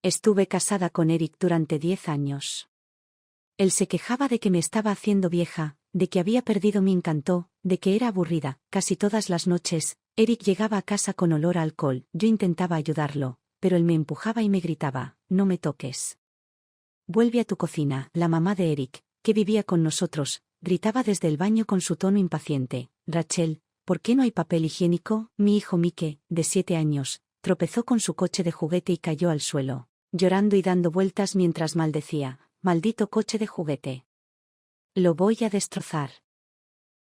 Estuve casada con Eric durante 10 años. Él se quejaba de que me estaba haciendo vieja, de que había perdido mi encanto, de que era aburrida. Casi todas las noches, Eric llegaba a casa con olor a alcohol. Yo intentaba ayudarlo, pero él me empujaba y me gritaba: «No me toques». «Vuelve a tu cocina». La mamá de Eric, que vivía con nosotros, gritaba desde el baño con su tono impaciente: «Rachel, ¿por qué no hay papel higiénico?». Mi hijo Mike, de 7 años, tropezó con su coche de juguete y cayó al suelo, llorando y dando vueltas mientras maldecía: «Maldito coche de juguete. Lo voy a destrozar».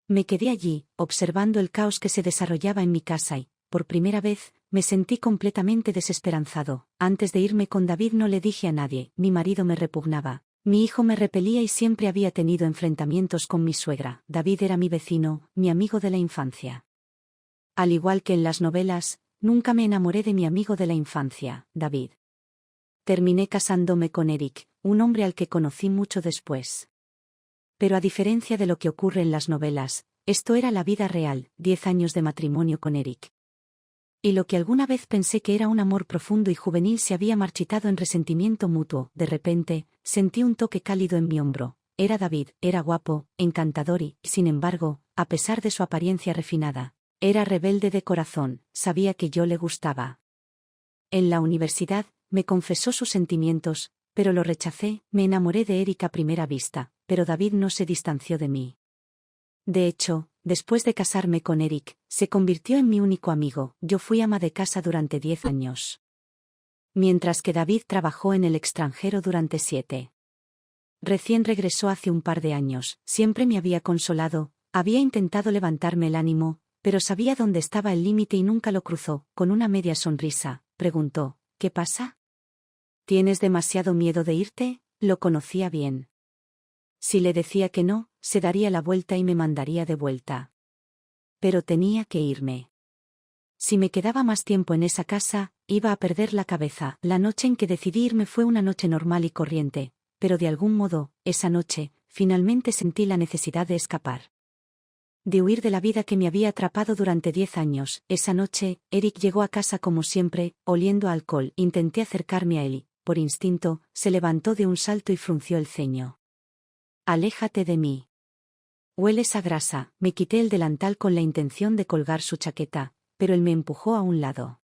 Me quedé allí, observando el caos que se desarrollaba en mi casa y, por primera vez, me sentí completamente desesperanzado. Antes de irme con David no le dije a nadie. Mi marido me repugnaba. Mi hijo me repelía y siempre había tenido enfrentamientos con mi suegra. David era mi vecino, mi amigo de la infancia. Al igual que en las novelas, nunca me enamoré de mi amigo de la infancia, David. Terminé casándome con Eric, un hombre al que conocí mucho después. Pero a diferencia de lo que ocurre en las novelas, esto era la vida real: 10 años de matrimonio con Eric. Y lo que alguna vez pensé que era un amor profundo y juvenil se había marchitado en resentimiento mutuo. De repente, sentí un toque cálido en mi hombro. Era David, era guapo, encantador y, sin embargo, a pesar de su apariencia refinada, era rebelde de corazón. Sabía que yo le gustaba. En la universidad, me confesó sus sentimientos, pero lo rechacé. Me enamoré de Eric a primera vista, pero David no se distanció de mí. De hecho, después de casarme con Eric, se convirtió en mi único amigo. Yo fui ama de casa durante 10 años. Mientras que David trabajó en el extranjero durante 7. Recién regresó hace un par de años. Siempre me había consolado, había intentado levantarme el ánimo, pero sabía dónde estaba el límite y nunca lo cruzó. Con una media sonrisa, preguntó: «¿Qué pasa? ¿Tienes demasiado miedo de irte?». Lo conocía bien. Si le decía que no, se daría la vuelta y me mandaría de vuelta. Pero tenía que irme. Si me quedaba más tiempo en esa casa, iba a perder la cabeza. La noche en que decidí irme fue una noche normal y corriente, pero de algún modo, esa noche, finalmente sentí la necesidad de escapar. De huir de la vida que me había atrapado durante 10 años. Esa noche, Eric llegó a casa como siempre, oliendo a alcohol. Intenté acercarme a él y, por instinto, se levantó de un salto y frunció el ceño. «Aléjate de mí. Hueles a grasa». Me quité el delantal con la intención de colgar su chaqueta, pero él me empujó a un lado.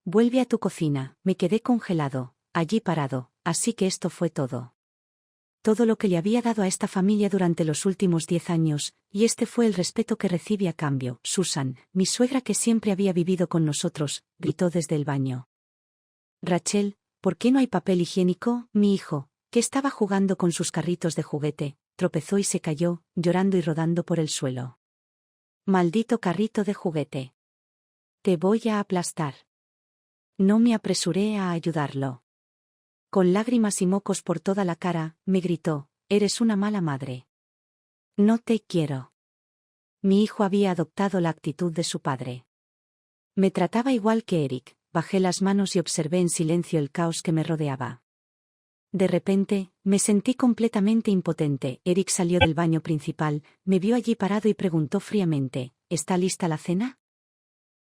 «Vuelve a tu cocina». Me quedé congelado, allí parado. Así que esto fue todo. Todo lo que le había dado a esta familia durante los últimos 10 años, y este fue el respeto que recibí a cambio. «Susan, mi suegra que siempre había vivido con nosotros», gritó desde el baño. «Rachel, ¿por qué no hay papel higiénico?». Mi hijo, que estaba jugando con sus carritos de juguete, tropezó y se cayó, llorando y rodando por el suelo. «Maldito carrito de juguete. Te voy a aplastar». No me apresuré a ayudarlo. Con lágrimas y mocos por toda la cara, me gritó: «Eres una mala madre. No te quiero». Mi hijo había adoptado la actitud de su padre. Me trataba igual que Eric. Bajé las manos y observé en silencio el caos que me rodeaba. De repente, me sentí completamente impotente. Eric salió del baño principal, me vio allí parado y preguntó fríamente: «¿Está lista la cena?».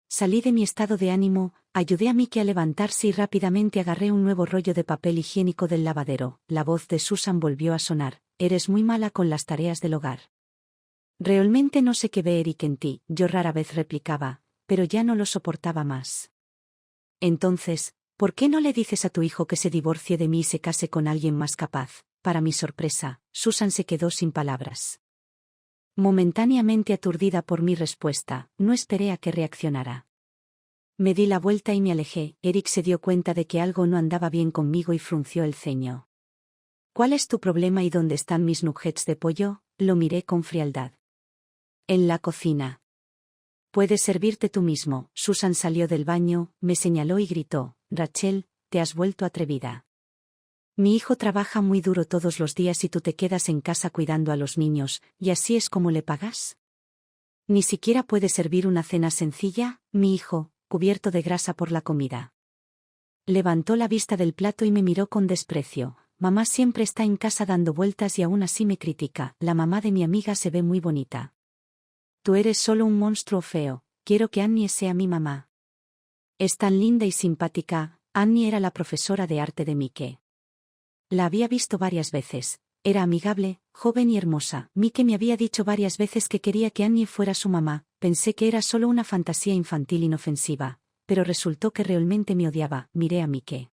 Salí de mi estado de ánimo, ayudé a Mike a levantarse y rápidamente agarré un nuevo rollo de papel higiénico del lavadero. La voz de Susan volvió a sonar: «Eres muy mala con las tareas del hogar». «Realmente no sé qué ve Eric en ti», yo rara vez replicaba, pero ya no lo soportaba más. «Entonces, ¿por qué no le dices a tu hijo que se divorcie de mí y se case con alguien más capaz?». Para mi sorpresa, Susan se quedó sin palabras. Momentáneamente aturdida por mi respuesta, no esperé a que reaccionara. Me di la vuelta y me alejé. Eric se dio cuenta de que algo no andaba bien conmigo y frunció el ceño. «¿Cuál es tu problema y dónde están mis nuggets de pollo?». Lo miré con frialdad. «En la cocina. Puedes servirte tú mismo». Susan salió del baño, me señaló y gritó: «Rachel, te has vuelto atrevida. Mi hijo trabaja muy duro todos los días y tú te quedas en casa cuidando a los niños, ¿y así es como le pagas? Ni siquiera puedes servir una cena sencilla». Mi hijo, cubierto de grasa por la comida, levantó la vista del plato y me miró con desprecio. «Mamá siempre está en casa dando vueltas y aún así me critica. La mamá de mi amiga se ve muy bonita. Tú eres solo un monstruo feo. Quiero que Annie sea mi mamá. Es tan linda y simpática». Annie era la profesora de arte de Mike. La había visto varias veces. Era amigable, joven y hermosa. Mike me había dicho varias veces que quería que Annie fuera su mamá. Pensé que era solo una fantasía infantil inofensiva, pero resultó que realmente me odiaba. Miré a Mike.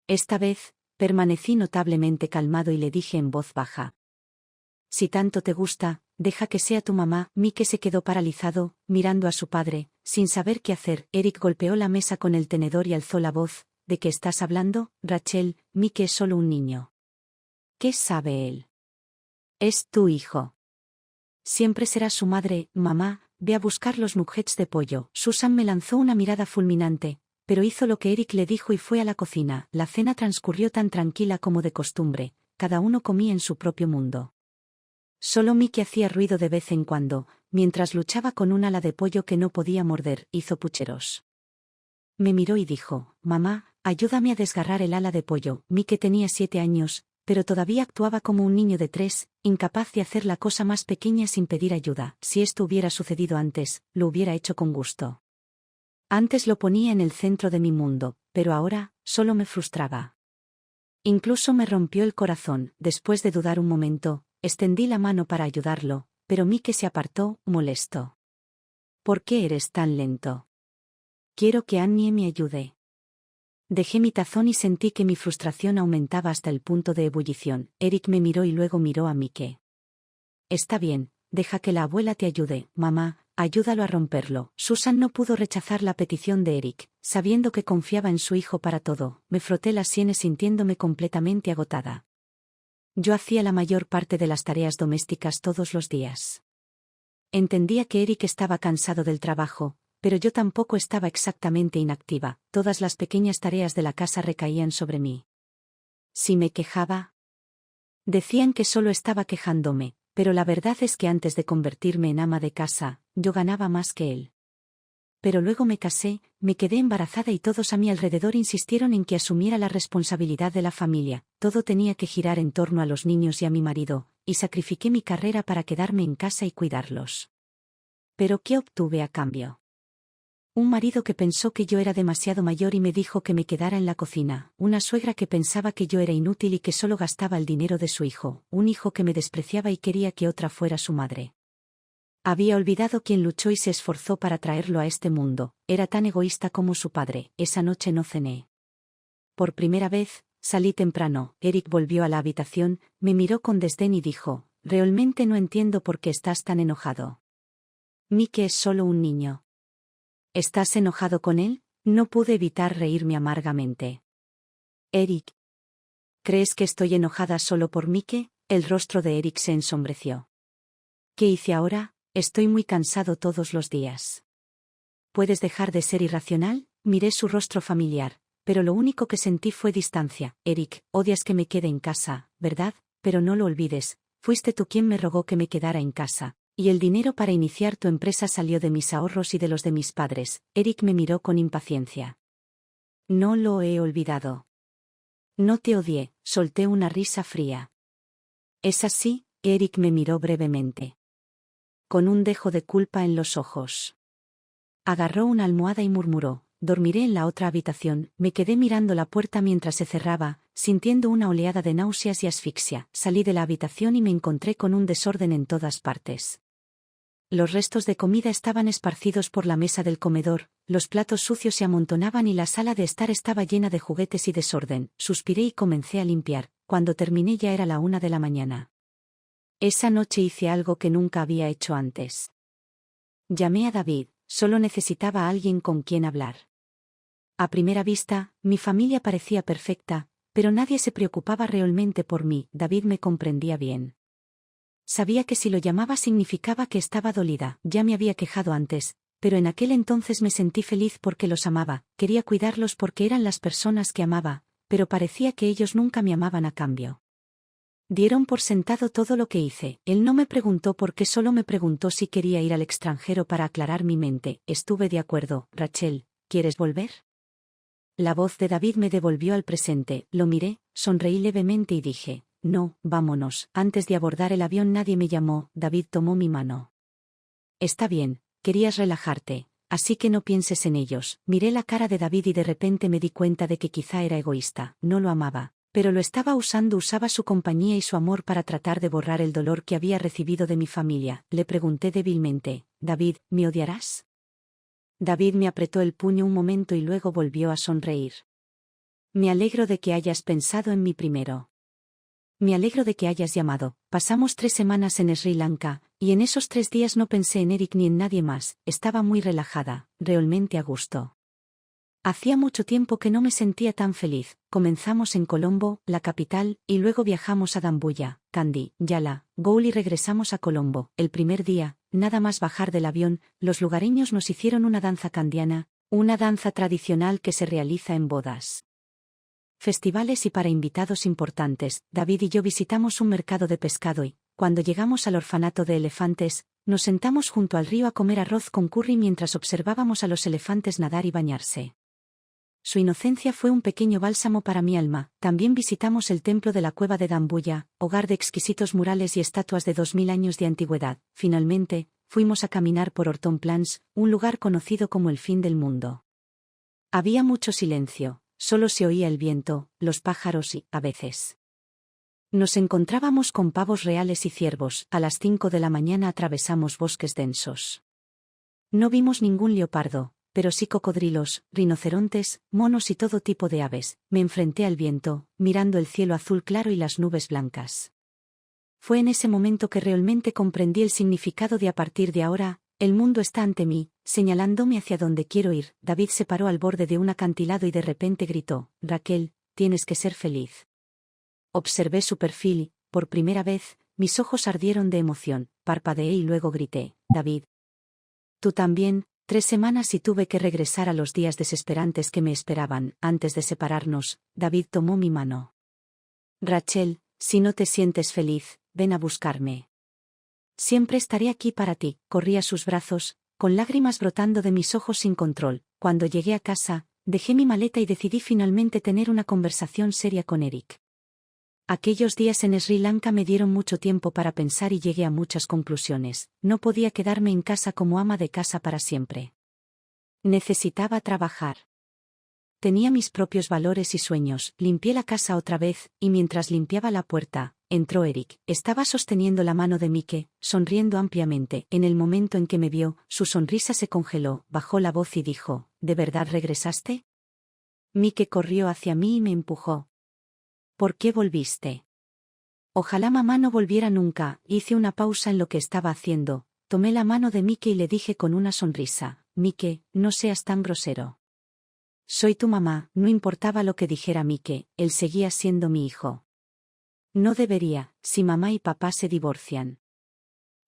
Esta vez, permanecí notablemente calmado y le dije en voz baja: si tanto te gusta, deja que sea tu mamá. Mike se quedó paralizado, mirando a su padre, sin saber qué hacer. Eric golpeó la mesa con el tenedor y alzó la voz. ¿De qué estás hablando, Rachel? Mike es solo un niño. ¿Qué sabe él? Es tu hijo. Siempre será su madre. Mamá, ve a buscar los nuggets de pollo. Susan me lanzó una mirada fulminante, pero hizo lo que Eric le dijo y fue a la cocina. La cena transcurrió tan tranquila como de costumbre, cada uno comía en su propio mundo. Solo Mike hacía ruido de vez en cuando, mientras luchaba con un ala de pollo que no podía morder. Hizo pucheros. Me miró y dijo: mamá, ayúdame a desgarrar el ala de pollo. Mike tenía 7 años, pero todavía actuaba como un niño de 3, incapaz de hacer la cosa más pequeña sin pedir ayuda. Si esto hubiera sucedido antes, lo hubiera hecho con gusto. Antes lo ponía en el centro de mi mundo, pero ahora, solo me frustraba. Incluso me rompió el corazón. Después de dudar un momento, extendí la mano para ayudarlo, pero Mike se apartó, molesto. ¿Por qué eres tan lento? Quiero que Annie me ayude. Dejé mi tazón y sentí que mi frustración aumentaba hasta el punto de ebullición. Eric me miró y luego miró a Mike. Está bien, deja que la abuela te ayude. Mamá, ayúdalo a romperlo. Susan no pudo rechazar la petición de Eric, sabiendo que confiaba en su hijo para todo. Me froté las sienes sintiéndome completamente agotada. Yo hacía la mayor parte de las tareas domésticas todos los días. Entendía que Eric estaba cansado del trabajo, pero yo tampoco estaba exactamente inactiva. Todas las pequeñas tareas de la casa recaían sobre mí. Si me quejaba, decían que solo estaba quejándome, pero la verdad es que antes de convertirme en ama de casa, yo ganaba más que él. Pero luego me casé, me quedé embarazada y todos a mi alrededor insistieron en que asumiera la responsabilidad de la familia. Todo tenía que girar en torno a los niños y a mi marido, y sacrifiqué mi carrera para quedarme en casa y cuidarlos. ¿Pero qué obtuve a cambio? Un marido que pensó que yo era demasiado mayor y me dijo que me quedara en la cocina. Una suegra que pensaba que yo era inútil y que solo gastaba el dinero de su hijo. Un hijo que me despreciaba y quería que otra fuera su madre. Había olvidado quién luchó y se esforzó para traerlo a este mundo. Era tan egoísta como su padre. Esa noche no cené. Por primera vez, salí temprano. Eric volvió a la habitación, me miró con desdén y dijo: realmente no entiendo por qué estás tan enojado. Mike es solo un niño. ¿Estás enojado con él? No pude evitar reírme amargamente. Eric. ¿Crees que estoy enojada solo por Mike? El rostro de Eric se ensombreció. ¿Qué hice ahora? Estoy muy cansado todos los días. ¿Puedes dejar de ser irracional? Miré su rostro familiar, pero lo único que sentí fue distancia. Eric, odias que me quede en casa, ¿verdad? Pero no lo olvides, fuiste tú quien me rogó que me quedara en casa. Y el dinero para iniciar tu empresa salió de mis ahorros y de los de mis padres. Eric me miró con impaciencia. No lo he olvidado. No te odié, solté una risa fría. ¿Es así? Eric me miró brevemente. Con un dejo de culpa en los ojos. Agarró una almohada y murmuró: dormiré en la otra habitación. Me quedé mirando la puerta mientras se cerraba, sintiendo una oleada de náuseas y asfixia. Salí de la habitación y me encontré con un desorden en todas partes. Los restos de comida estaban esparcidos por la mesa del comedor, los platos sucios se amontonaban y la sala de estar estaba llena de juguetes y desorden. Suspiré y comencé a limpiar. Cuando terminé ya era la 1 de la mañana. Esa noche hice algo que nunca había hecho antes. Llamé a David, solo necesitaba a alguien con quien hablar. A primera vista, mi familia parecía perfecta, pero nadie se preocupaba realmente por mí. David me comprendía bien. Sabía que si lo llamaba significaba que estaba dolida. Ya me había quejado antes, pero en aquel entonces me sentí feliz porque los amaba. Quería cuidarlos porque eran las personas que amaba, pero parecía que ellos nunca me amaban a cambio. Dieron por sentado todo lo que hice. Él no me preguntó por qué, solo me preguntó si quería ir al extranjero para aclarar mi mente. Estuve de acuerdo. Rachel, ¿quieres volver? La voz de David me devolvió al presente. Lo miré, sonreí levemente y dije: no, vámonos. Antes de abordar el avión nadie me llamó. David tomó mi mano. Está bien, querías relajarte. así que no pienses en ellos. Miré la cara de David y de repente me di cuenta de que quizá era egoísta, no lo amaba, pero lo estaba usando, usaba su compañía y su amor para tratar de borrar el dolor que había recibido de mi familia. Le pregunté débilmente, David, ¿me odiarás? David me apretó el puño un momento y luego volvió a sonreír. Me alegro de que hayas pensado en mí primero. Me alegro de que hayas llamado. Pasamos 3 semanas en Sri Lanka, y en esos 3 días no pensé en Eric ni en nadie más. Estaba muy relajada, realmente a gusto. Hacía mucho tiempo que no me sentía tan feliz. Comenzamos en Colombo, la capital, y luego viajamos a Dambulla, Kandy, Yala, Galle y regresamos a Colombo. El primer día, nada más bajar del avión, los lugareños nos hicieron una danza candiana, una danza tradicional que se realiza en bodas, festivales y para invitados importantes. David y yo visitamos un mercado de pescado y, cuando llegamos al orfanato de elefantes, nos sentamos junto al río a comer arroz con curry mientras observábamos a los elefantes nadar y bañarse. Su inocencia fue un pequeño bálsamo para mi alma. También visitamos el templo de la cueva de Dambulla, hogar de exquisitos murales y estatuas de 2000 años de antigüedad. Finalmente, fuimos a caminar por Horton Plans, un lugar conocido como el fin del mundo. Había mucho silencio. Solo se oía el viento, los pájaros y, a veces, nos encontrábamos con pavos reales y ciervos. A las 5 de la mañana atravesamos bosques densos. No vimos ningún leopardo, pero sí cocodrilos, rinocerontes, monos y todo tipo de aves. Me enfrenté al viento, mirando el cielo azul claro y las nubes blancas. Fue en ese momento que realmente comprendí el significado de a partir de ahora, el mundo está ante mí, señalándome hacia donde quiero ir. David se paró al borde de un acantilado y de repente gritó, Raquel, tienes que ser feliz. Observé su perfil y, por primera vez, mis ojos ardieron de emoción, parpadeé y luego grité, David. Tú también. 3 semanas y tuve que regresar a los días desesperantes que me esperaban. Antes de separarnos, David tomó mi mano. Rachel, si no te sientes feliz, ven a buscarme. Siempre estaré aquí para ti. Corrí a sus brazos, con lágrimas brotando de mis ojos sin control. Cuando llegué a casa, dejé mi maleta y decidí finalmente tener una conversación seria con Eric. Aquellos días en Sri Lanka me dieron mucho tiempo para pensar y llegué a muchas conclusiones. No podía quedarme en casa como ama de casa para siempre. Necesitaba trabajar. Tenía mis propios valores y sueños. Limpié la casa otra vez, y mientras limpiaba la puerta, entró Eric. Estaba sosteniendo la mano de Mike, sonriendo ampliamente. En el momento en que me vio, su sonrisa se congeló, bajó la voz y dijo, ¿de verdad regresaste? Mike corrió hacia mí y me empujó. ¿Por qué volviste? Ojalá mamá no volviera nunca. Hice una pausa en lo que estaba haciendo, tomé la mano de Mike y le dije con una sonrisa, Mike, no seas tan grosero. Soy tu mamá. No importaba lo que dijera Mike, él seguía siendo mi hijo. No debería, si mamá y papá se divorcian.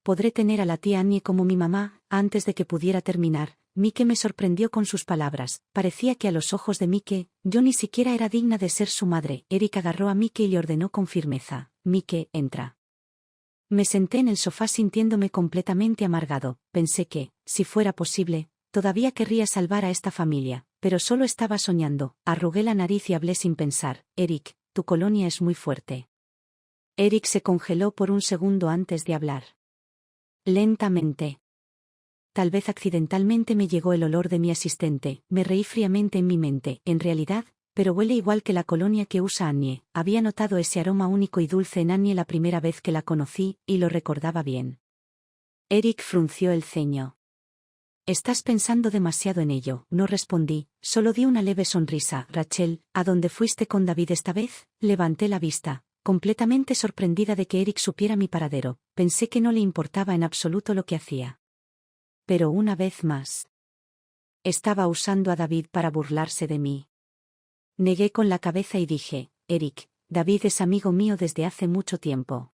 Podré tener a la tía Annie como mi mamá. Antes de que pudiera terminar, Mike me sorprendió con sus palabras. Parecía que a los ojos de Mike, yo ni siquiera era digna de ser su madre. Eric agarró a Mike y le ordenó con firmeza, Mike, entra. Me senté en el sofá sintiéndome completamente amargado. Pensé que, si fuera posible, todavía querría salvar a esta familia, pero solo estaba soñando. Arrugué la nariz y hablé sin pensar, Eric, tu colonia es muy fuerte. Eric se congeló por un segundo antes de hablar. Lentamente. Tal vez accidentalmente me llegó el olor de mi asistente. Me reí fríamente en mi mente. En realidad, pero huele igual que la colonia que usa Annie. Había notado ese aroma único y dulce en Annie la primera vez que la conocí, y lo recordaba bien. Eric frunció el ceño. Estás pensando demasiado en ello. No respondí, solo di una leve sonrisa. Rachel, ¿a dónde fuiste con David esta vez? Levanté la vista, completamente sorprendida de que Eric supiera mi paradero. Pensé que no le importaba en absoluto lo que hacía. Pero una vez más, estaba usando a David para burlarse de mí. Negué con la cabeza y dije, Eric, David es amigo mío desde hace mucho tiempo.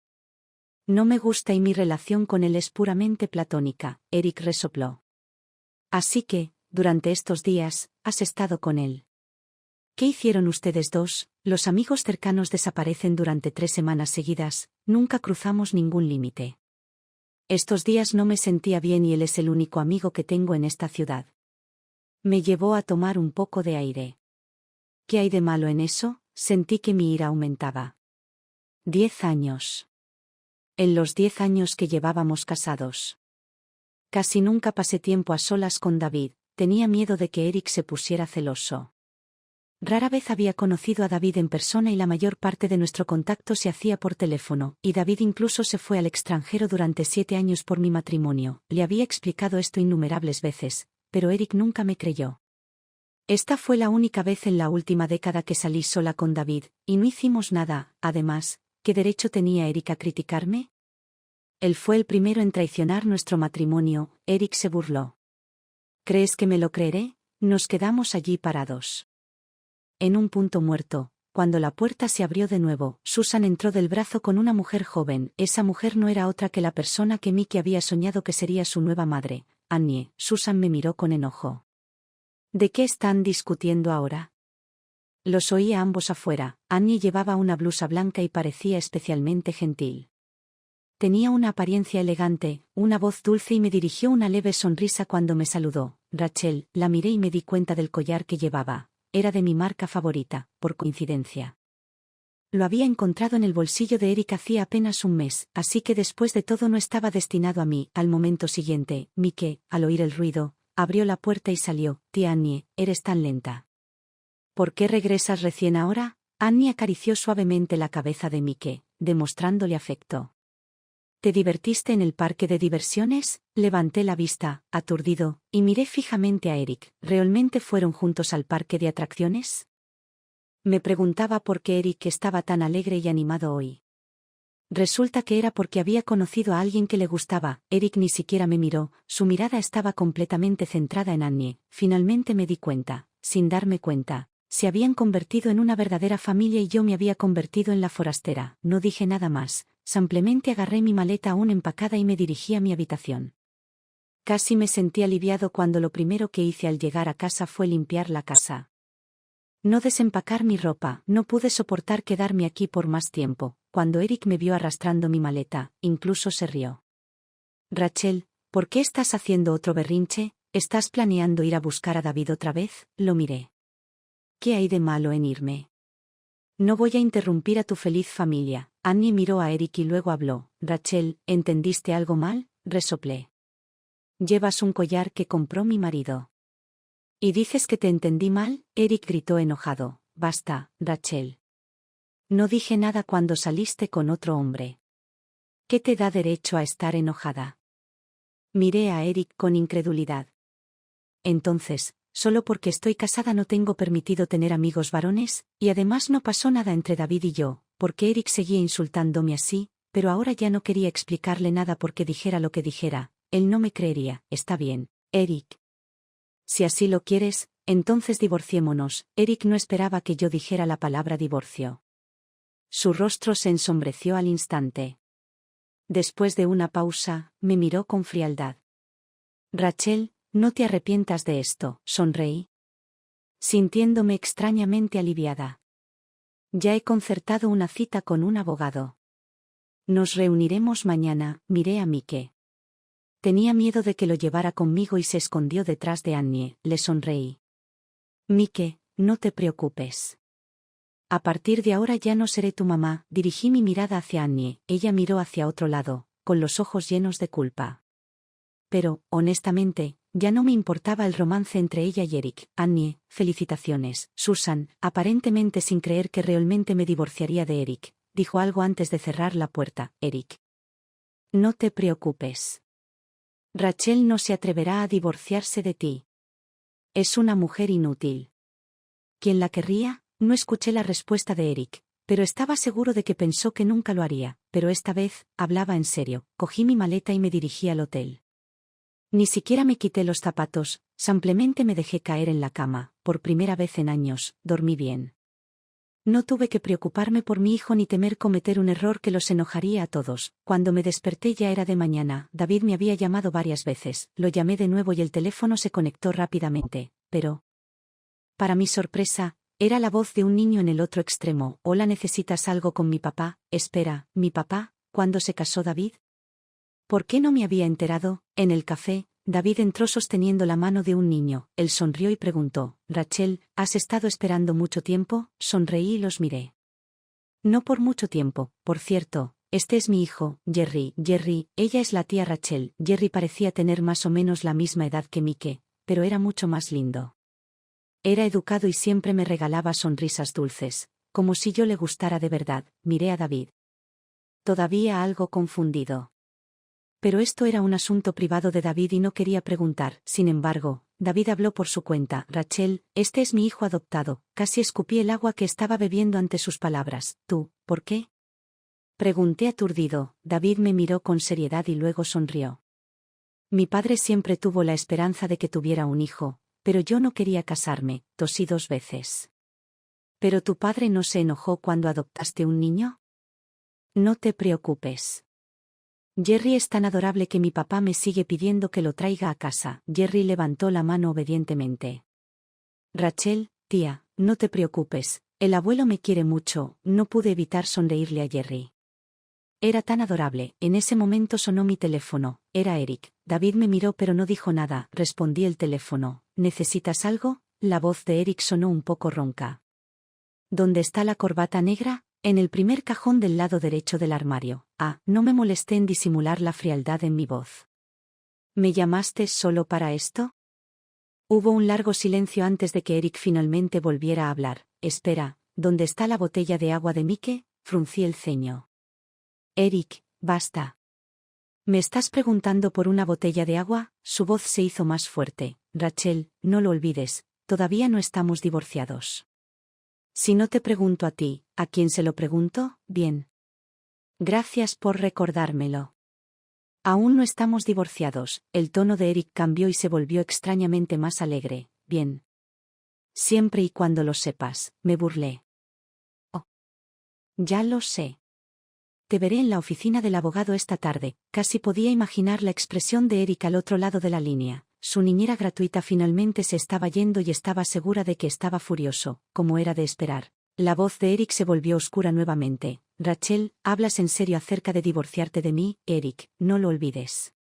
No me gusta y mi relación con él es puramente platónica. Eric resopló. Así que, durante estos días, has estado con él. ¿Qué hicieron ustedes dos? Los amigos cercanos desaparecen durante 3 semanas seguidas, nunca cruzamos ningún límite. Estos días no me sentía bien y él es el único amigo que tengo en esta ciudad. Me llevó a tomar un poco de aire. ¿Qué hay de malo en eso? Sentí que mi ira aumentaba. 10 años. En los 10 años que llevábamos casados. Casi nunca pasé tiempo a solas con David, tenía miedo de que Eric se pusiera celoso. Rara vez había conocido a David en persona y la mayor parte de nuestro contacto se hacía por teléfono, y David incluso se fue al extranjero durante 7 años por mi matrimonio. Le había explicado esto innumerables veces, pero Eric nunca me creyó. Esta fue la única vez en la última década que salí sola con David, y no hicimos nada. Además, ¿qué derecho tenía Eric a criticarme? Él fue el primero en traicionar nuestro matrimonio. Eric se burló. ¿Crees que me lo creeré? Nos quedamos allí parados. En un punto muerto, cuando la puerta se abrió de nuevo, Susan entró del brazo con una mujer joven. Esa mujer no era otra que la persona que Mickey había soñado que sería su nueva madre, Annie. Susan me miró con enojo. ¿De qué están discutiendo ahora? Los oía ambos afuera. Annie llevaba una blusa blanca y parecía especialmente gentil. Tenía una apariencia elegante, una voz dulce y me dirigió una leve sonrisa cuando me saludó. Rachel, la miré y me di cuenta del collar que llevaba. Era de mi marca favorita, por coincidencia. Lo había encontrado en el bolsillo de Eric hacía apenas un mes, así que después de todo no estaba destinado a mí. Al momento siguiente, Mickey, al oír el ruido, abrió la puerta y salió. Tía Annie, eres tan lenta. ¿Por qué regresas recién ahora? Annie acarició suavemente la cabeza de Mickey, demostrándole afecto. ¿Te divertiste en el parque de diversiones? Levanté la vista, aturdido, y miré fijamente a Eric. ¿Realmente fueron juntos al parque de atracciones? Me preguntaba por qué Eric estaba tan alegre y animado hoy. Resulta que era porque había conocido a alguien que le gustaba. Eric ni siquiera me miró, su mirada estaba completamente centrada en Annie. Finalmente me di cuenta, sin darme cuenta. Se habían convertido en una verdadera familia y yo me había convertido en la forastera. No dije nada más. Simplemente agarré mi maleta aún empacada y me dirigí a mi habitación. Casi me sentí aliviado cuando lo primero que hice al llegar a casa fue limpiar la casa. No desempacar mi ropa, no pude soportar quedarme aquí por más tiempo. Cuando Eric me vio arrastrando mi maleta, incluso se rió. Rachel, ¿por qué estás haciendo otro berrinche? ¿Estás planeando ir a buscar a David otra vez? Lo miré. ¿Qué hay de malo en irme? No voy a interrumpir a tu feliz familia. Annie miró a Eric y luego habló. Rachel, ¿entendiste algo mal? Resoplé. Llevas un collar que compró mi marido. ¿Y dices que te entendí mal? Eric gritó enojado. Basta, Rachel. No dije nada cuando saliste con otro hombre. ¿Qué te da derecho a estar enojada? Miré a Eric con incredulidad. Entonces, ¿solo porque estoy casada no tengo permitido tener amigos varones? Y además no pasó nada entre David y yo, porque Eric seguía insultándome así, pero ahora ya no quería explicarle nada porque dijera lo que dijera. Él no me creería. Está bien, Eric. Si así lo quieres, entonces divorciémonos. Eric no esperaba que yo dijera la palabra divorcio. Su rostro se ensombreció al instante. Después de una pausa, me miró con frialdad. Rachel, no te arrepientas de esto, sonreí, sintiéndome extrañamente aliviada. Ya he concertado una cita con un abogado. Nos reuniremos mañana. Miré a Mickey. Tenía miedo de que lo llevara conmigo y se escondió detrás de Annie. Le sonreí. Mickey, no te preocupes. A partir de ahora ya no seré tu mamá. Dirigí mi mirada hacia Annie. Ella miró hacia otro lado, con los ojos llenos de culpa. Pero, honestamente, ya no me importaba el romance entre ella y Eric. Annie, felicitaciones. Susan, aparentemente sin creer que realmente me divorciaría de Eric, dijo algo antes de cerrar la puerta. Eric. No te preocupes. Rachel no se atreverá a divorciarse de ti. Es una mujer inútil. ¿Quién la querría? No escuché la respuesta de Eric, pero estaba seguro de que pensó que nunca lo haría, pero esta vez, hablaba en serio. Cogí mi maleta y me dirigí al hotel. Ni siquiera me quité los zapatos, simplemente me dejé caer en la cama. Por primera vez en años, dormí bien. No tuve que preocuparme por mi hijo ni temer cometer un error que los enojaría a todos. Cuando me desperté ya era de mañana. David me había llamado varias veces. Lo llamé de nuevo y el teléfono se conectó rápidamente, pero, para mi sorpresa, era la voz de un niño en el otro extremo. Hola, ¿necesitas algo con mi papá? Espera, ¿mi papá? ¿Cuándo se casó David? ¿Por qué no me había enterado? En el café, David entró sosteniendo la mano de un niño. Él sonrió y preguntó, Rachel, ¿has estado esperando mucho tiempo? Sonreí y los miré. No por mucho tiempo, por cierto, este es mi hijo, Jerry. Jerry, ella es la tía Rachel. Jerry parecía tener más o menos la misma edad que Mickey, pero era mucho más lindo. Era educado y siempre me regalaba sonrisas dulces, como si yo le gustara de verdad. Miré a David. Todavía algo confundido. Pero esto era un asunto privado de David y no quería preguntar. Sin embargo, David habló por su cuenta. Rachel, este es mi hijo adoptado. Casi escupí el agua que estaba bebiendo ante sus palabras. ¿Tú, por qué? Pregunté aturdido. David me miró con seriedad y luego sonrió. Mi padre siempre tuvo la esperanza de que tuviera un hijo, pero yo no quería casarme. Tosí 2 veces. ¿Pero tu padre no se enojó cuando adoptaste un niño? No te preocupes. Jerry es tan adorable que mi papá me sigue pidiendo que lo traiga a casa. Jerry levantó la mano obedientemente. Rachel, tía, no te preocupes, el abuelo me quiere mucho. No pude evitar sonreírle a Jerry. Era tan adorable. En ese momento sonó mi teléfono. Era Eric. David me miró pero no dijo nada. Respondí el teléfono. ¿Necesitas algo? La voz de Eric sonó un poco ronca. ¿Dónde está la corbata negra? En el primer cajón del lado derecho del armario. No me molesté en disimular la frialdad en mi voz. ¿Me llamaste solo para esto? Hubo un largo silencio antes de que Eric finalmente volviera a hablar. Espera, ¿dónde está la botella de agua de Mike? Fruncí el ceño. Eric, basta. ¿Me estás preguntando por una botella de agua? Su voz se hizo más fuerte. Rachel, no lo olvides, todavía no estamos divorciados. Si no te pregunto a ti, ¿a quién se lo pregunto? Bien. Gracias por recordármelo. Aún no estamos divorciados. El tono de Eric cambió y se volvió extrañamente más alegre. Bien. Siempre y cuando lo sepas, me burlé. Oh. Ya lo sé. Te veré en la oficina del abogado esta tarde. Casi podía imaginar la expresión de Eric al otro lado de la línea. Su niñera gratuita finalmente se estaba yendo y estaba segura de que estaba furioso, como era de esperar. La voz de Eric se volvió oscura nuevamente. Rachel, ¿hablas en serio acerca de divorciarte de mí? Eric, no lo olvides.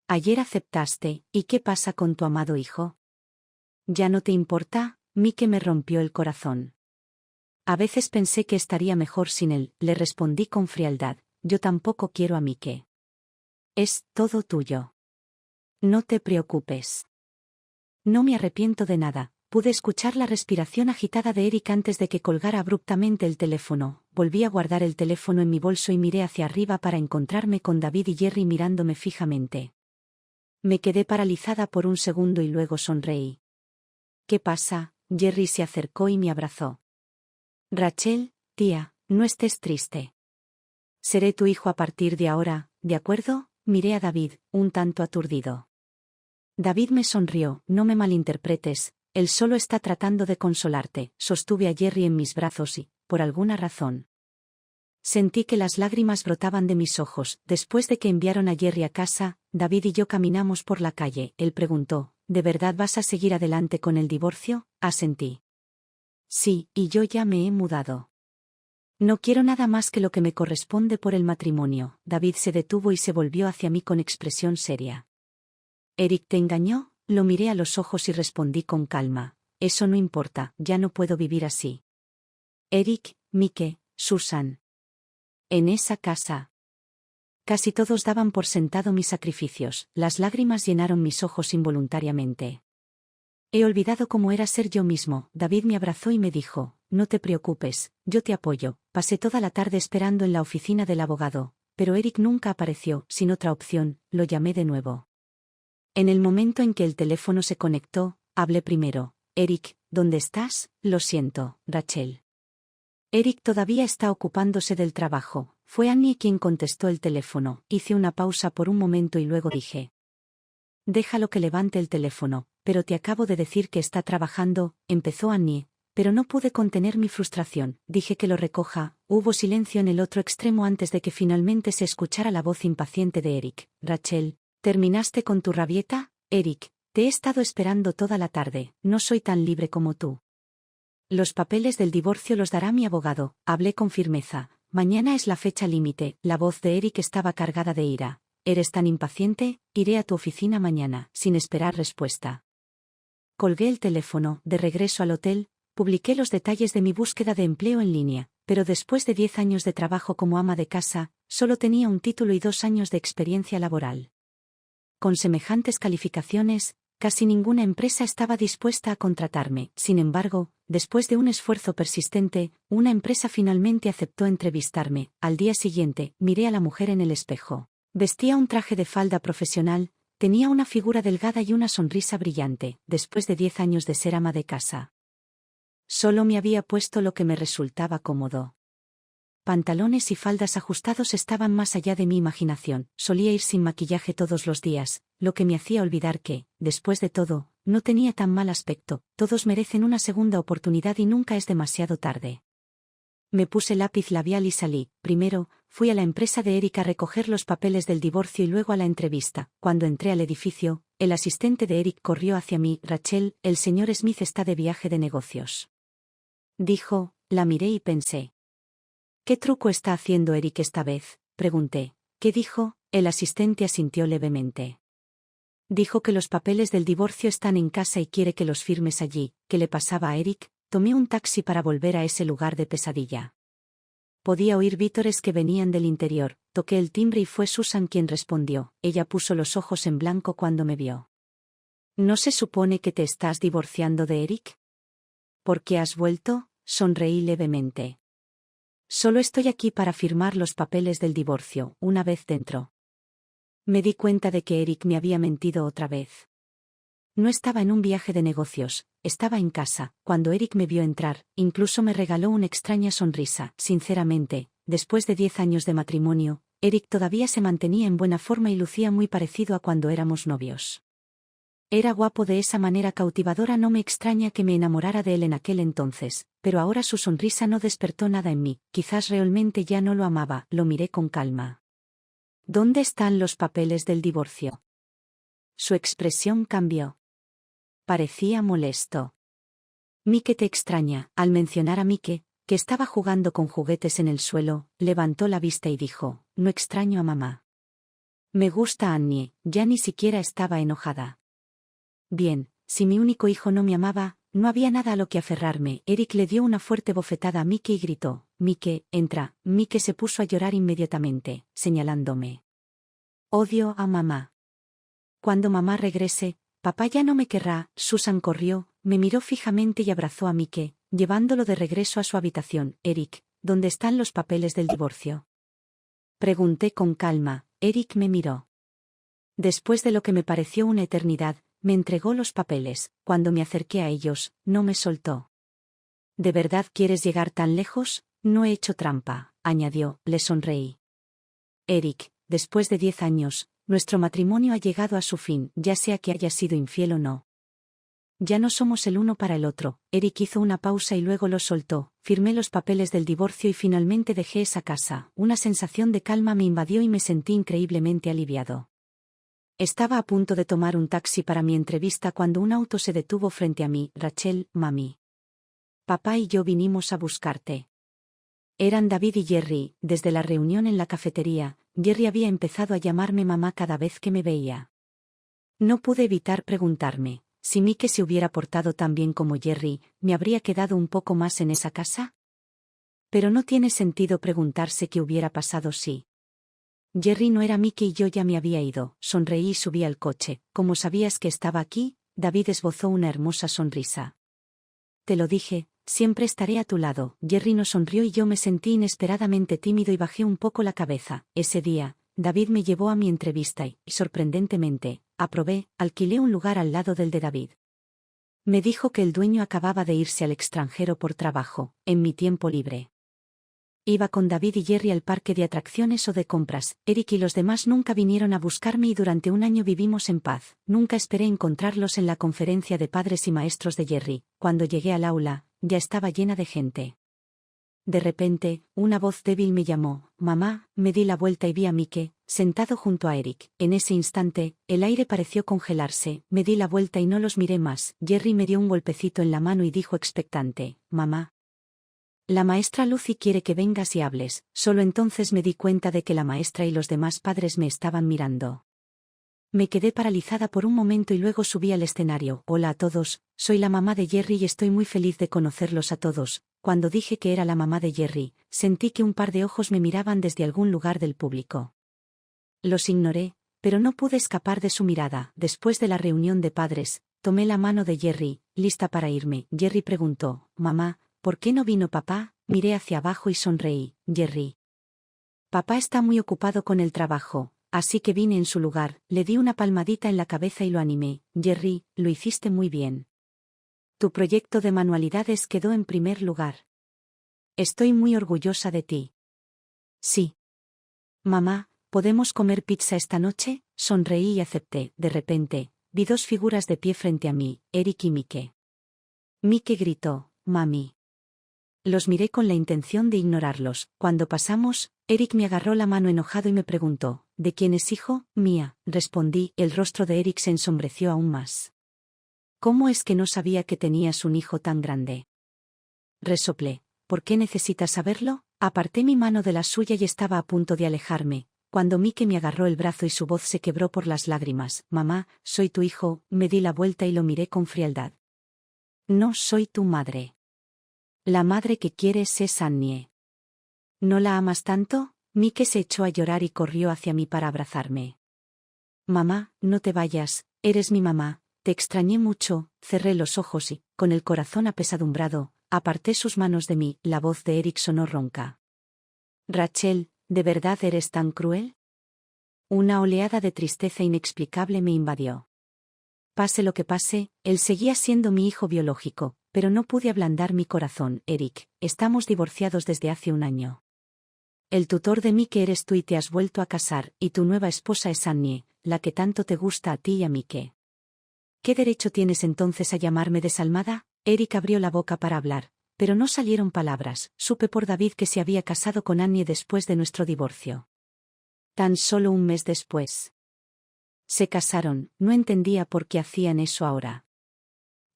Ayer aceptaste, ¿y qué pasa con tu amado hijo? ¿Ya no te importa? Mike me rompió el corazón. A veces pensé que estaría mejor sin él, le respondí con frialdad. Yo tampoco quiero a Mike. Es todo tuyo. No te preocupes. No me arrepiento de nada. Pude escuchar la respiración agitada de Eric antes de que colgara abruptamente el teléfono. Volví a guardar el teléfono en mi bolso y miré hacia arriba para encontrarme con David y Jerry mirándome fijamente. Me quedé paralizada por un segundo y luego sonreí. ¿Qué pasa? Jerry se acercó y me abrazó. Rachel, tía, no estés triste. Seré tu hijo a partir de ahora, ¿de acuerdo? Miré a David, un tanto aturdido. David me sonrió. No me malinterpretes, él solo está tratando de consolarte. Sostuve a Jerry en mis brazos y, por alguna razón, sentí que las lágrimas brotaban de mis ojos. Después de que enviaron a Jerry a casa, David y yo caminamos por la calle. Él preguntó, ¿de verdad vas a seguir adelante con el divorcio? Asentí. Sí, y yo ya me he mudado. No quiero nada más que lo que me corresponde por el matrimonio. David se detuvo y se volvió hacia mí con expresión seria. ¿Eric te engañó? Lo miré a los ojos y respondí con calma. Eso no importa, ya no puedo vivir así. Eric, Mike, Susan. En esa casa. Casi todos daban por sentado mis sacrificios. Las lágrimas llenaron mis ojos involuntariamente. He olvidado cómo era ser yo mismo. David me abrazó y me dijo, no te preocupes, yo te apoyo. Pasé toda la tarde esperando en la oficina del abogado, pero Eric nunca apareció. Sin otra opción, lo llamé de nuevo. En el momento en que el teléfono se conectó, hablé primero. Eric, ¿dónde estás? Lo siento, Rachel. Eric todavía está ocupándose del trabajo. Fue Annie quien contestó el teléfono. Hice una pausa por un momento y luego dije. Déjalo que levante el teléfono, pero te acabo de decir que está trabajando, empezó Annie, pero no pude contener mi frustración. Dije que lo recoja. Hubo silencio en el otro extremo antes de que finalmente se escuchara la voz impaciente de Eric. Rachel, ¿terminaste con tu rabieta? Eric, te he estado esperando toda la tarde, no soy tan libre como tú. Los papeles del divorcio los dará mi abogado, hablé con firmeza. Mañana es la fecha límite. La voz de Eric estaba cargada de ira. ¿Eres tan impaciente? Iré a tu oficina mañana, sin esperar respuesta. Colgué el teléfono. De regreso al hotel, publiqué los detalles de mi búsqueda de empleo en línea, pero después de 10 años de trabajo como ama de casa, solo tenía un título y 2 años de experiencia laboral. Con semejantes calificaciones, casi ninguna empresa estaba dispuesta a contratarme. Sin embargo, después de un esfuerzo persistente, una empresa finalmente aceptó entrevistarme. Al día siguiente, miré a la mujer en el espejo. Vestía un traje de falda profesional, tenía una figura delgada y una sonrisa brillante, después de 10 años de ser ama de casa. Solo me había puesto lo que me resultaba cómodo. Pantalones y faldas ajustados estaban más allá de mi imaginación. Solía ir sin maquillaje todos los días, lo que me hacía olvidar que, después de todo, no tenía tan mal aspecto. Todos merecen una segunda oportunidad y nunca es demasiado tarde. Me puse lápiz labial y salí. Primero, fui a la empresa de Eric a recoger los papeles del divorcio y luego a la entrevista. Cuando entré al edificio, el asistente de Eric corrió hacia mí. Rachel, el señor Smith está de viaje de negocios. Dijo. La miré y pensé. ¿Qué truco está haciendo Eric esta vez?, pregunté. ¿Qué dijo? El asistente asintió levemente. Dijo que los papeles del divorcio están en casa y quiere que los firmes allí. ¿Qué le pasaba a Eric? Tomé un taxi para volver a ese lugar de pesadilla. Podía oír vítores que venían del interior. Toqué el timbre y fue Susan quien respondió. Ella puso los ojos en blanco cuando me vio. ¿No se supone que te estás divorciando de Eric? ¿Por qué has vuelto? Sonreí levemente. Solo estoy aquí para firmar los papeles del divorcio. Una vez dentro, me di cuenta de que Eric me había mentido otra vez. No estaba en un viaje de negocios, estaba en casa. Cuando Eric me vio entrar, incluso me regaló una extraña sonrisa. Sinceramente, después de 10 años de matrimonio, Eric todavía se mantenía en buena forma y lucía muy parecido a cuando éramos novios. Era guapo de esa manera cautivadora. No me extraña que me enamorara de él en aquel entonces, pero ahora su sonrisa no despertó nada en mí. Quizás realmente ya no lo amaba. Lo miré con calma. ¿Dónde están los papeles del divorcio? Su expresión cambió. Parecía molesto. Mike te extraña. Al mencionar a Mike, que estaba jugando con juguetes en el suelo, levantó la vista y dijo, no extraño a mamá. Me gusta Annie. Ya ni siquiera estaba enojada. Bien, si mi único hijo no me amaba, no había nada a lo que aferrarme. Eric le dio una fuerte bofetada a Mike y gritó, Mike, entra. Mike se puso a llorar inmediatamente, señalándome. Odio a mamá. Cuando mamá regrese, papá ya no me querrá. Susan corrió, me miró fijamente y abrazó a Mike, llevándolo de regreso a su habitación. Eric, ¿dónde están los papeles del divorcio? Pregunté con calma. Eric me miró. Después de lo que me pareció una eternidad, me entregó los papeles. Cuando me acerqué a ellos, no me soltó. ¿De verdad quieres llegar tan lejos? No he hecho trampa, añadió. Le sonreí. Eric, después de 10 años, nuestro matrimonio ha llegado a su fin, ya sea que haya sido infiel o no. Ya no somos el uno para el otro. Eric hizo una pausa y luego lo soltó. Firmé los papeles del divorcio y finalmente dejé esa casa. Una sensación de calma me invadió y me sentí increíblemente aliviado. Estaba a punto de tomar un taxi para mi entrevista cuando un auto se detuvo frente a mí. Rachel, mami. Papá y yo vinimos a buscarte. Eran David y Jerry. Desde la reunión en la cafetería, Jerry había empezado a llamarme mamá cada vez que me veía. No pude evitar preguntarme, si Mike se hubiera portado tan bien como Jerry, ¿me habría quedado un poco más en esa casa? Pero no tiene sentido preguntarse qué hubiera pasado si Jerry no era Mike y yo ya me había ido. Sonreí y subí al coche. ¿Cómo sabías que estaba aquí? David esbozó una hermosa sonrisa. Te lo dije, siempre estaré a tu lado. Jerry no sonrió y yo me sentí inesperadamente tímido y bajé un poco la cabeza. Ese día, David me llevó a mi entrevista y, sorprendentemente, aprobé. Alquilé un lugar al lado del de David. Me dijo que el dueño acababa de irse al extranjero por trabajo, en mi tiempo libre. Iba con David y Jerry al parque de atracciones o de compras. Eric y los demás nunca vinieron a buscarme y durante un año vivimos en paz. Nunca esperé encontrarlos en la conferencia de padres y maestros de Jerry. Cuando llegué al aula, ya estaba llena de gente. De repente, una voz débil me llamó, mamá. Me di la vuelta y vi a Mike, sentado junto a Eric. En ese instante, el aire pareció congelarse. Me di la vuelta y no los miré más. Jerry me dio un golpecito en la mano y dijo expectante, mamá. La maestra Lucy quiere que vengas y hables. Solo entonces me di cuenta de que la maestra y los demás padres me estaban mirando. Me quedé paralizada por un momento y luego subí al escenario. Hola a todos, soy la mamá de Jerry y estoy muy feliz de conocerlos a todos. Cuando dije que era la mamá de Jerry, sentí que un par de ojos me miraban desde algún lugar del público. Los ignoré, pero no pude escapar de su mirada. Después de la reunión de padres, tomé la mano de Jerry, lista para irme. Jerry preguntó, «Mamá, ¿por qué no vino papá?» Miré hacia abajo y sonreí. «Jerry. Papá está muy ocupado con el trabajo, así que vine en su lugar». Le di una palmadita en la cabeza y lo animé. «Jerry, lo hiciste muy bien. Tu proyecto de manualidades quedó en primer lugar. Estoy muy orgullosa de ti». «Sí. Mamá, ¿podemos comer pizza esta noche?» Sonreí y acepté. De repente, vi dos figuras de pie frente a mí, Eric y Mike. Mike gritó, «Mami». Los miré con la intención de ignorarlos. Cuando pasamos, Eric me agarró la mano enojado y me preguntó, «¿De quién es hijo?» «Mía», respondí. El rostro de Eric se ensombreció aún más. «¿Cómo es que no sabía que tenías un hijo tan grande?» Resoplé. «¿Por qué necesitas saberlo?» Aparté mi mano de la suya y estaba a punto de alejarme, cuando Mike me agarró el brazo y su voz se quebró por las lágrimas. «Mamá, soy tu hijo». Me di la vuelta y lo miré con frialdad. «No soy tu madre. La madre que quieres es Annie». «¿No la amas tanto?» Mike se echó a llorar y corrió hacia mí para abrazarme. «Mamá, no te vayas, eres mi mamá, te extrañé mucho». Cerré los ojos y, con el corazón apesadumbrado, aparté sus manos de mí. La voz de Eric sonó ronca. «Rachel, ¿de verdad eres tan cruel?» Una oleada de tristeza inexplicable me invadió. Pase lo que pase, él seguía siendo mi hijo biológico, pero no pude ablandar mi corazón. «Eric, estamos divorciados desde hace un año. El tutor de Mike eres tú y te has vuelto a casar, y tu nueva esposa es Annie, la que tanto te gusta a ti y a Mike. ¿Qué derecho tienes entonces a llamarme desalmada?» Eric abrió la boca para hablar, pero no salieron palabras. Supe por David que se había casado con Annie después de nuestro divorcio. Tan solo un mes después. Se casaron. No entendía por qué hacían eso ahora.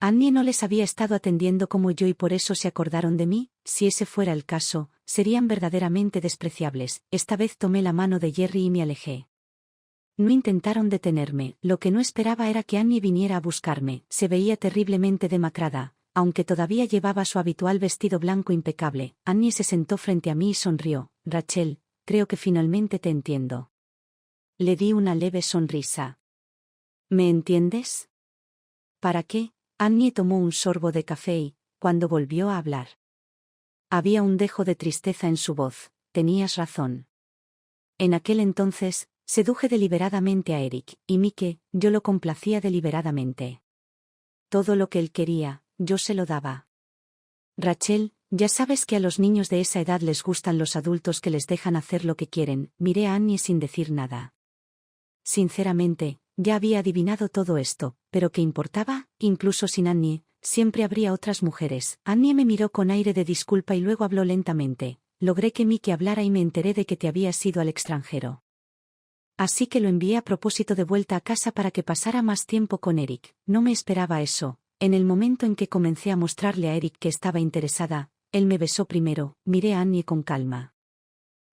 Annie no les había estado atendiendo como yo y por eso se acordaron de mí. Si ese fuera el caso, serían verdaderamente despreciables. Esta vez tomé la mano de Jerry y me alejé. No intentaron detenerme. Lo que no esperaba era que Annie viniera a buscarme. Se veía terriblemente demacrada, aunque todavía llevaba su habitual vestido blanco impecable. Annie se sentó frente a mí y sonrió. «Rachel, creo que finalmente te entiendo». Le di una leve sonrisa. «¿Me entiendes?» «¿Para qué?» Annie tomó un sorbo de café y, cuando volvió a hablar, había un dejo de tristeza en su voz. «Tenías razón. En aquel entonces, seduje deliberadamente a Eric, y Mike, yo lo complacía deliberadamente. Todo lo que él quería, yo se lo daba. Rachel, ya sabes que a los niños de esa edad les gustan los adultos que les dejan hacer lo que quieren». Miré a Annie sin decir nada. Sinceramente, ya había adivinado todo esto, pero ¿qué importaba? Incluso sin Annie, siempre habría otras mujeres. Annie me miró con aire de disculpa y luego habló lentamente. «Logré que Mike hablara y me enteré de que te habías ido al extranjero. Así que lo envié a propósito de vuelta a casa para que pasara más tiempo con Eric». No me esperaba eso. En el momento en que comencé a mostrarle a Eric que estaba interesada, él me besó primero. Miré a Annie con calma.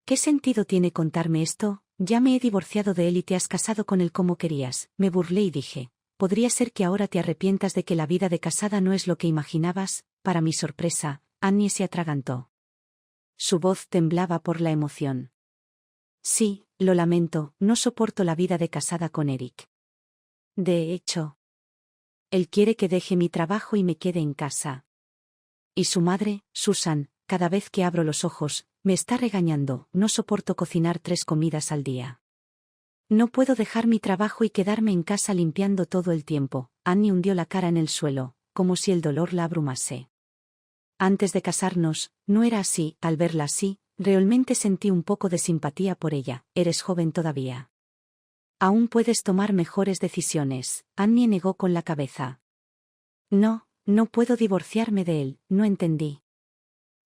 «¿Qué sentido tiene contarme esto? Ya me he divorciado de él y te has casado con él como querías». Me burlé y dije, «¿Podría ser que ahora te arrepientas de que la vida de casada no es lo que imaginabas?» Para mi sorpresa, Annie se atragantó. Su voz temblaba por la emoción. «Sí, lo lamento, no soporto la vida de casada con Eric. De hecho, él quiere que deje mi trabajo y me quede en casa. Y su madre, Susan, cada vez que abro los ojos, me está regañando. No soporto cocinar 3 comidas al día. No puedo dejar mi trabajo y quedarme en casa limpiando todo el tiempo». Annie hundió la cara en el suelo, como si el dolor la abrumase. Antes de casarnos, no era así. Al verla así, realmente sentí un poco de simpatía por ella. «Eres joven todavía. Aún puedes tomar mejores decisiones». Annie negó con la cabeza. «No, no puedo divorciarme de él». No entendí.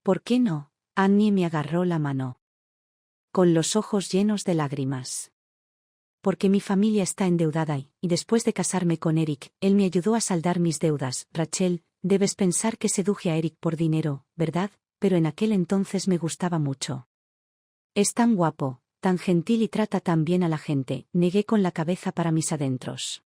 «¿Por qué no?» Annie me agarró la mano, con los ojos llenos de lágrimas. «Porque mi familia está endeudada y después de casarme con Eric, él me ayudó a saldar mis deudas». «Rachel, debes pensar que seduje a Eric por dinero, ¿verdad? Pero en aquel entonces me gustaba mucho. Es tan guapo, tan gentil y trata tan bien a la gente». Negué con la cabeza para mis adentros.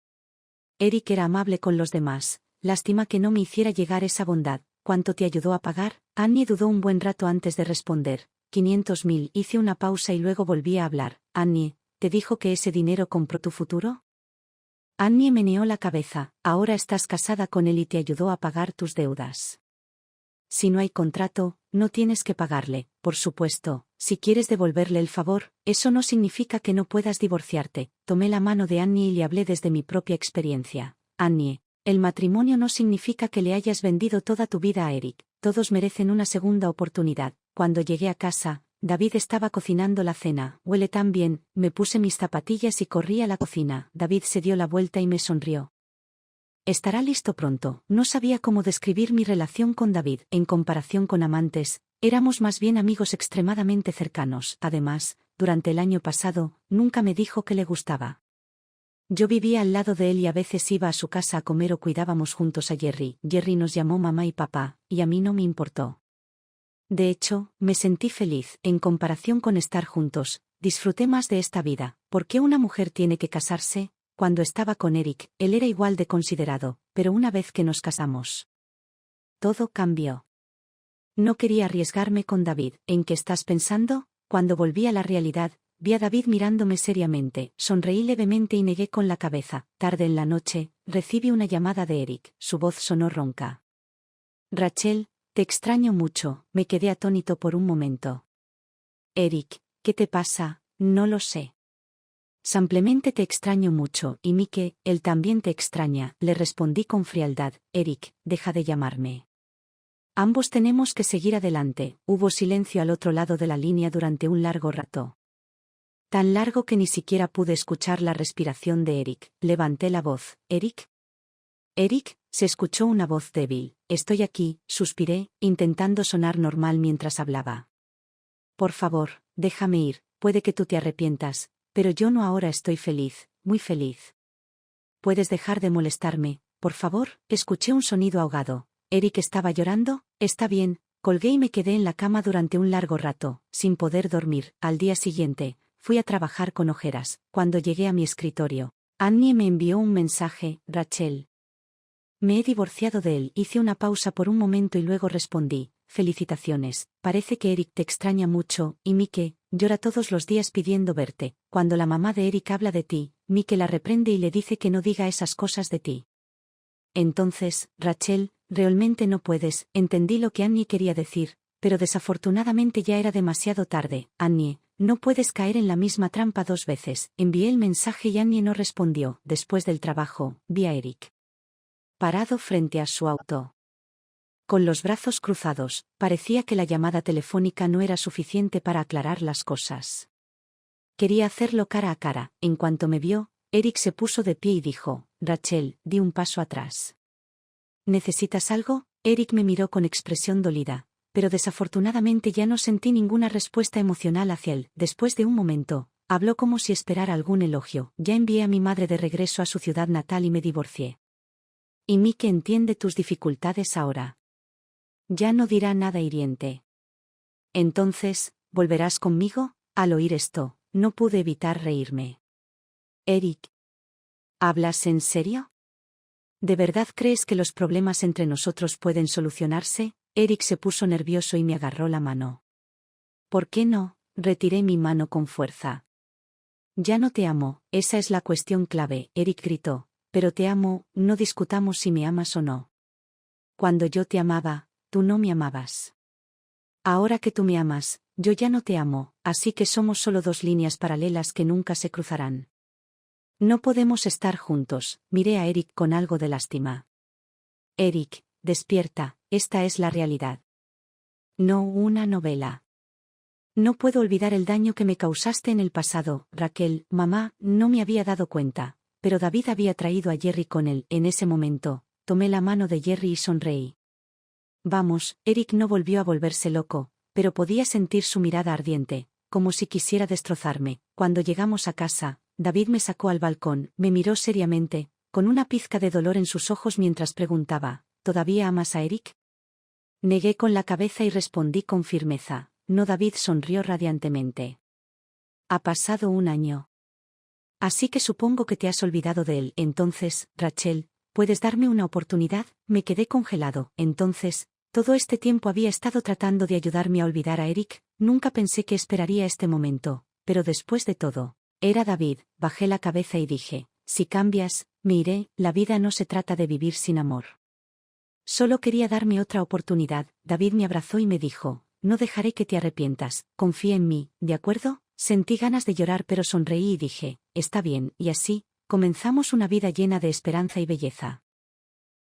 Eric era amable con los demás. Lástima que no me hiciera llegar esa bondad. «¿Cuánto te ayudó a pagar?» Annie dudó un buen rato antes de responder. 500.000. Hice una pausa y luego volví a hablar. «Annie, ¿te dijo que ese dinero compró tu futuro? Annie meneó la cabeza. Ahora estás casada con él y te ayudó a pagar tus deudas. Si no hay contrato, no tienes que pagarle, por supuesto. Si quieres devolverle el favor, eso no significa que no puedas divorciarte. Tomé la mano de Annie y le hablé desde mi propia experiencia. Annie, el matrimonio no significa que le hayas vendido toda tu vida a Eric. Todos merecen una segunda oportunidad. Cuando llegué a casa, David estaba cocinando la cena. Huele tan bien. Me puse mis zapatillas y corrí a la cocina. David se dio la vuelta y me sonrió. Estará listo pronto. No sabía cómo describir mi relación con David. En comparación con amantes, éramos más bien amigos extremadamente cercanos. Además, durante el año pasado, nunca me dijo que le gustaba. Yo vivía al lado de él y a veces iba a su casa a comer o cuidábamos juntos a Jerry. Jerry nos llamó mamá y papá, y a mí no me importó. De hecho, me sentí feliz. En comparación con estar juntos, disfruté más de esta vida. ¿Por qué una mujer tiene que casarse? Cuando estaba con Eric, él era igual de considerado, pero una vez que nos casamos, todo cambió. No quería arriesgarme con David. ¿En qué estás pensando? Cuando volví a la realidad, vi a David mirándome seriamente. Sonreí levemente y negué con la cabeza. Tarde en la noche, recibí una llamada de Eric. Su voz sonó ronca. Rachel, te extraño mucho. Me quedé atónito por un momento. Eric, ¿qué te pasa? No lo sé. Simplemente te extraño mucho, y Mike, él también te extraña, le respondí con frialdad. Eric, deja de llamarme. Ambos tenemos que seguir adelante. Hubo silencio al otro lado de la línea durante un largo rato. Tan largo que ni siquiera pude escuchar la respiración de Eric. Levanté la voz. ¿Eric? Eric, se escuchó una voz débil. Estoy aquí, suspiré, intentando sonar normal mientras hablaba. Por favor, déjame ir, puede que tú te arrepientas, pero yo no ahora estoy feliz, muy feliz. ¿Puedes dejar de molestarme, por favor? Escuché un sonido ahogado. ¿Eric estaba llorando? Está bien, colgué y me quedé en la cama durante un largo rato, sin poder dormir. Al día siguiente, fui a trabajar con ojeras. Cuando llegué a mi escritorio, Annie me envió un mensaje. Rachel. Me he divorciado de él. Hice una pausa por un momento y luego respondí. Felicitaciones, parece que Eric te extraña mucho, y Mike, llora todos los días pidiendo verte. Cuando la mamá de Eric habla de ti, Mike la reprende y le dice que no diga esas cosas de ti. Entonces, Rachel, realmente no puedes. Entendí lo que Annie quería decir, pero desafortunadamente ya era demasiado tarde. Annie, no puedes caer en la misma trampa dos veces. Envié el mensaje y Annie no respondió. Después del trabajo, vi a Eric parado frente a su auto. Con los brazos cruzados, parecía que la llamada telefónica no era suficiente para aclarar las cosas. Quería hacerlo cara a cara. En cuanto me vio, Eric se puso de pie y dijo, Rachel, di un paso atrás. ¿Necesitas algo? Eric me miró con expresión dolida, pero desafortunadamente ya no sentí ninguna respuesta emocional hacia él. Después de un momento, habló como si esperara algún elogio. Ya envié a mi madre de regreso a su ciudad natal y me divorcié. Y Mike entiende tus dificultades ahora. Ya no dirá nada hiriente. Entonces, ¿volverás conmigo? Al oír esto, no pude evitar reírme. Eric. ¿Hablas en serio? ¿De verdad crees que los problemas entre nosotros pueden solucionarse? Eric se puso nervioso y me agarró la mano. ¿Por qué no? Retiré mi mano con fuerza. Ya no te amo, esa es la cuestión clave, Eric gritó. Pero te amo, no discutamos si me amas o no. Cuando yo te amaba, tú no me amabas. Ahora que tú me amas, yo ya no te amo, así que somos solo dos líneas paralelas que nunca se cruzarán. No podemos estar juntos. Miré a Eric con algo de lástima. Eric, despierta, esta es la realidad. No una novela. No puedo olvidar el daño que me causaste en el pasado, Raquel. Mamá, no me había dado cuenta, pero David había traído a Jerry con él. En ese momento, tomé la mano de Jerry y sonreí. Vamos, Eric no volvió a volverse loco, pero podía sentir su mirada ardiente, como si quisiera destrozarme. Cuando llegamos a casa, David me sacó al balcón, me miró seriamente, con una pizca de dolor en sus ojos mientras preguntaba, ¿todavía amas a Eric? Negué con la cabeza y respondí con firmeza. No. David sonrió radiantemente. Ha pasado un año. Así que supongo que te has olvidado de él. Entonces, Rachel, ¿puedes darme una oportunidad? Me quedé congelado. Entonces, todo este tiempo había estado tratando de ayudarme a olvidar a Eric. Nunca pensé que esperaría este momento, pero después de todo, Era David. Bajé la cabeza y dije, si cambias, me iré. La vida no se trata de vivir sin amor. Solo quería darme otra oportunidad. David me abrazó y me dijo, no dejaré que te arrepientas, confía en mí, ¿de acuerdo? Sentí ganas de llorar pero sonreí y dije, está bien, y así, comenzamos una vida llena de esperanza y belleza.